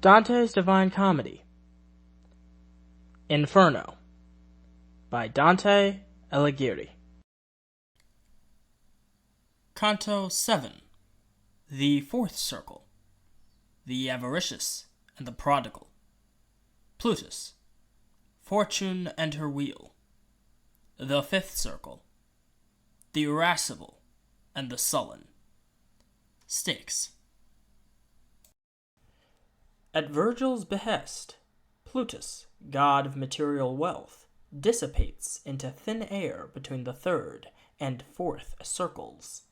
Dante's Divine Comedy. Inferno by Dante Alighieri. Canto 7. The Fourth Circle. The Avaricious and the Prodigal. Plutus. Fortune and her Wheel. The Fifth Circle. The Irascible and the Sullen. Styx. At Virgil's behest, Plutus, god of material wealth, dissipates into thin air between the third and fourth circles.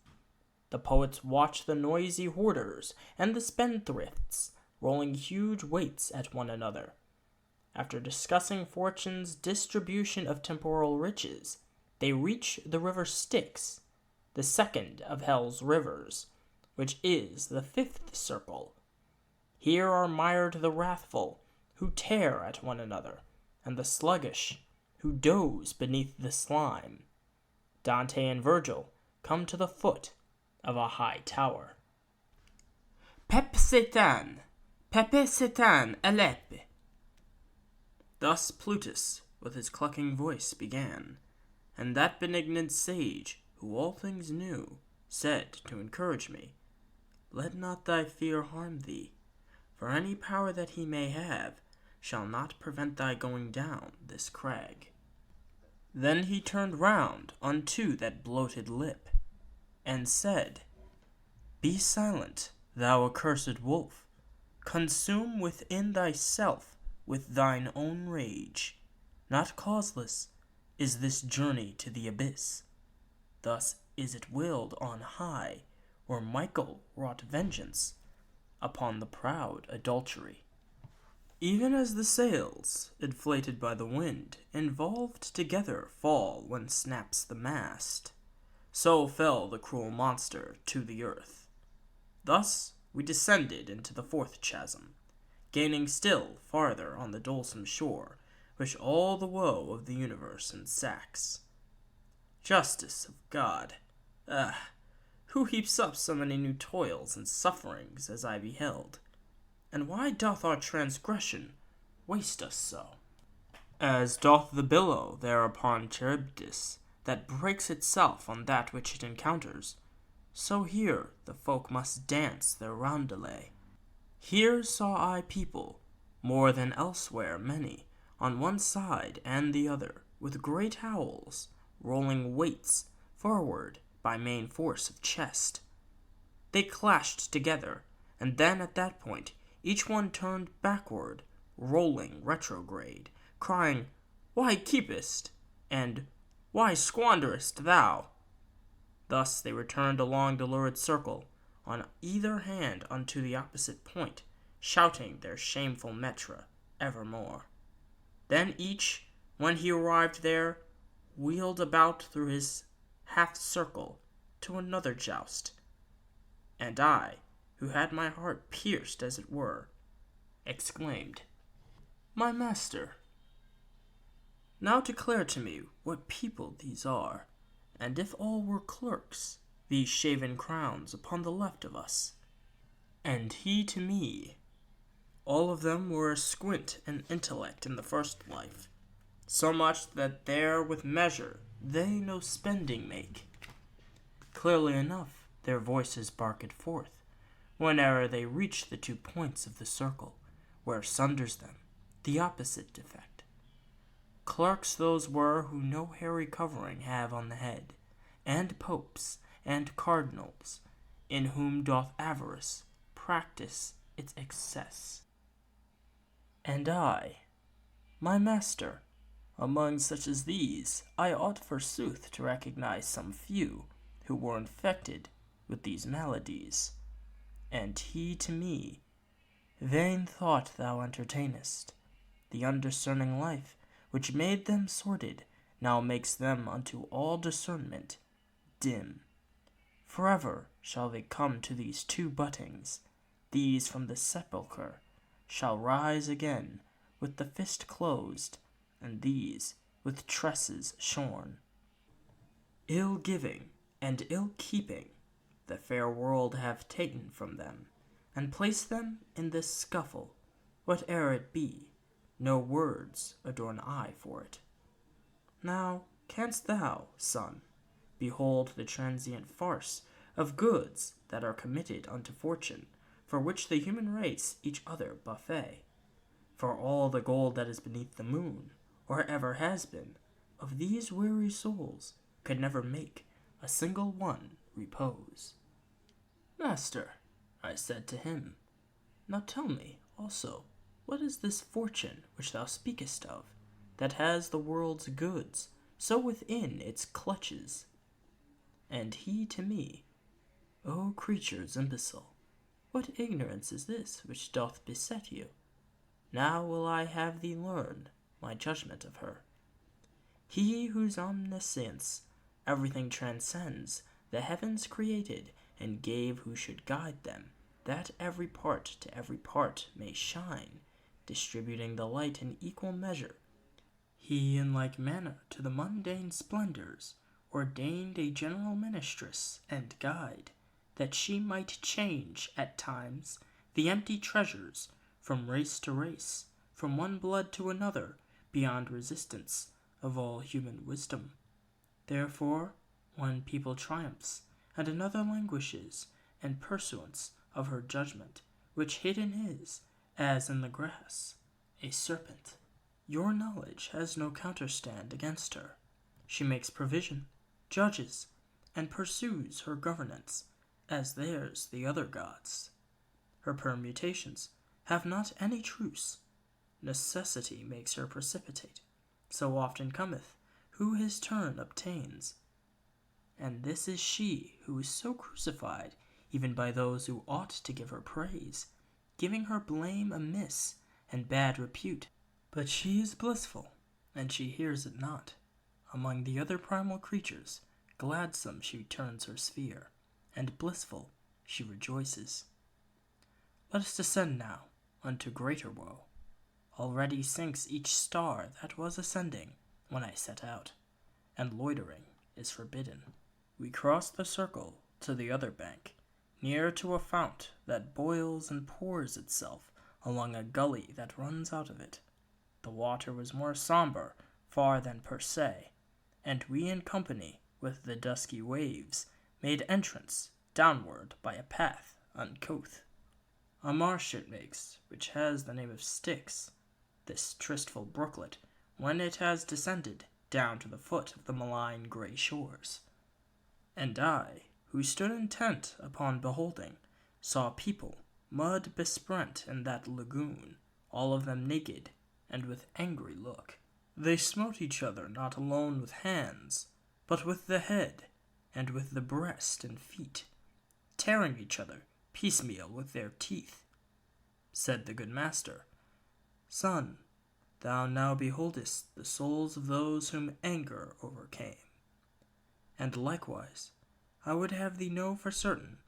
The poets watch the noisy hoarders and the spendthrifts rolling huge weights at one another. After discussing fortune's distribution of temporal riches, they reach the river Styx, the second of hell's rivers, which is the fifth circle. Here are mired the wrathful, who tear at one another, and the sluggish, who doze beneath the slime. Dante and Virgil come to the foot of a high tower. Pepe Satan, Alepe. Thus Plutus, with his clucking voice, began, and that benignant sage, who all things knew, said to encourage me, "Let not thy fear harm thee, for any power that he may have shall not prevent thy going down this crag." Then he turned round unto that bloated lip, and said, "Be silent, thou accursed wolf, consume within thyself with thine own rage. Not causeless is this journey to the abyss. Thus is it willed on high, where Michael wrought vengeance upon the proud adultery. Even as the sails, inflated by the wind, involved together fall when snaps the mast, so fell the cruel monster to the earth. Thus we descended into the fourth chasm, gaining still farther on the dolesome shore, which all the woe of the universe ensacks. Justice of God! Who heaps up so many new toils and sufferings as I beheld? And why doth our transgression waste us so? As doth the billow there upon Charybdis, that breaks itself on that which it encounters, so here the folk must dance their roundelay. Here saw I people, more than elsewhere many, on one side and the other, with great howls, rolling weights forward by main force of chest. They clashed together, and then at that point each one turned backward, rolling retrograde, crying, "Why keepest?" and "Why squanderest thou?" Thus they returned along the lurid circle, on either hand unto the opposite point, shouting their shameful metre evermore. Then each, when he arrived there, wheeled about through his half-circle to another joust, and I, who had my heart pierced as it were, exclaimed, "My master, now declare to me what people these are, and if all were clerks, these shaven crowns upon the left of us." And he to me, "All of them were a squint in intellect in the first life, so much that there with measure they no spending make. Clearly enough their voices bark it forth, whene'er they reach the 2 points of the circle, where sunders them the opposite defect. Clerks those were who no hairy covering have on the head, and popes and cardinals, in whom doth avarice practice its excess. And I, my master, among such as these, I ought forsooth to recognize some few who were infected with these maladies. And he to me, vain thought thou entertainest. The undiscerning life which made them sordid now makes them unto all discernment dim. Forever shall they come to these 2 buttings. These from the sepulchre shall rise again with the fist closed, and these with tresses shorn. Ill-giving and ill-keeping the fair world have ta'en from them, and placed them in this scuffle whate'er it be, no words adorn I for it. Now, canst thou, son, behold the transient farce of goods that are committed unto fortune, for which the human race each other buffet? For all the gold that is beneath the moon, or ever has been, of these weary souls could never make a single one repose. Master, I said to him, now tell me, also, what is this fortune which thou speakest of, that has the world's goods so within its clutches? And he to me, O creatures imbecile, what ignorance is this which doth beset you? Now will I have thee learn my judgment of her. He whose omniscience everything transcends, the heavens created, and gave who should guide them, that every part to every part may shine, distributing the light in equal measure. He in like manner to the mundane splendors ordained a general ministress and guide, that she might change at times the empty treasures from race to race, from one blood to another, beyond resistance of all human wisdom. Therefore, one people triumphs, and another languishes, in pursuance of her judgment, which hidden is, as in the grass, a serpent. Your knowledge has no counterstand against her. She makes provision, judges, and pursues her governance, as theirs the other gods. Her permutations have not any truce. Necessity makes her precipitate. So often cometh, who his turn obtains. And this is she who is so crucified, even by those who ought to give her praise, giving her blame amiss and bad repute. But she is blissful, and she hears it not. Among the other primal creatures, gladsome she turns her sphere, and blissful she rejoices. Let us descend now unto greater woe. Already sinks each star that was ascending when I set out, and loitering is forbidden. We cross the circle to the other bank, near to a fount that boils and pours itself along a gully that runs out of it. The water was more somber far than per se, and we in company with the dusky waves made entrance downward by a path uncouth. A marsh it makes, which has the name of Styx, this tristful brooklet, when it has descended down to the foot of the malign grey shores. And I, who stood intent upon beholding, saw people mud besprent in that lagoon, all of them naked, and with angry look. They smote each other not alone with hands, but with the head, and with the breast and feet, tearing each other piecemeal with their teeth. Said the good master, Son, thou now beholdest the souls of those whom anger overcame. And likewise, I would have thee know for certain,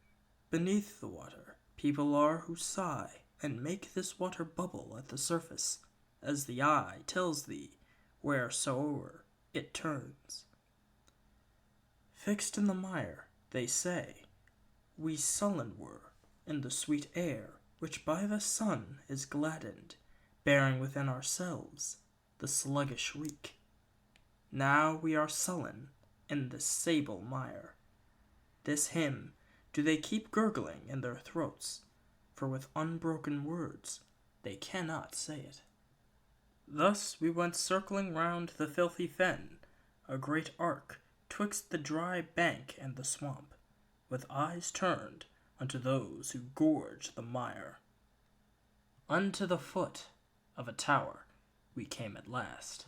beneath the water, people are who sigh, and make this water bubble at the surface, as the eye tells thee wheresoever it turns. Fixed in the mire, they say, we sullen were in the sweet air, which by the sun is gladdened, bearing within ourselves the sluggish reek. Now we are sullen in the sable mire. This hymn do they keep gurgling in their throats, for with unbroken words they cannot say it. Thus we went circling round the filthy fen, a great arc twixt the dry bank and the swamp, with eyes turned unto those who gorge the mire. Unto the foot of a tower we came at last.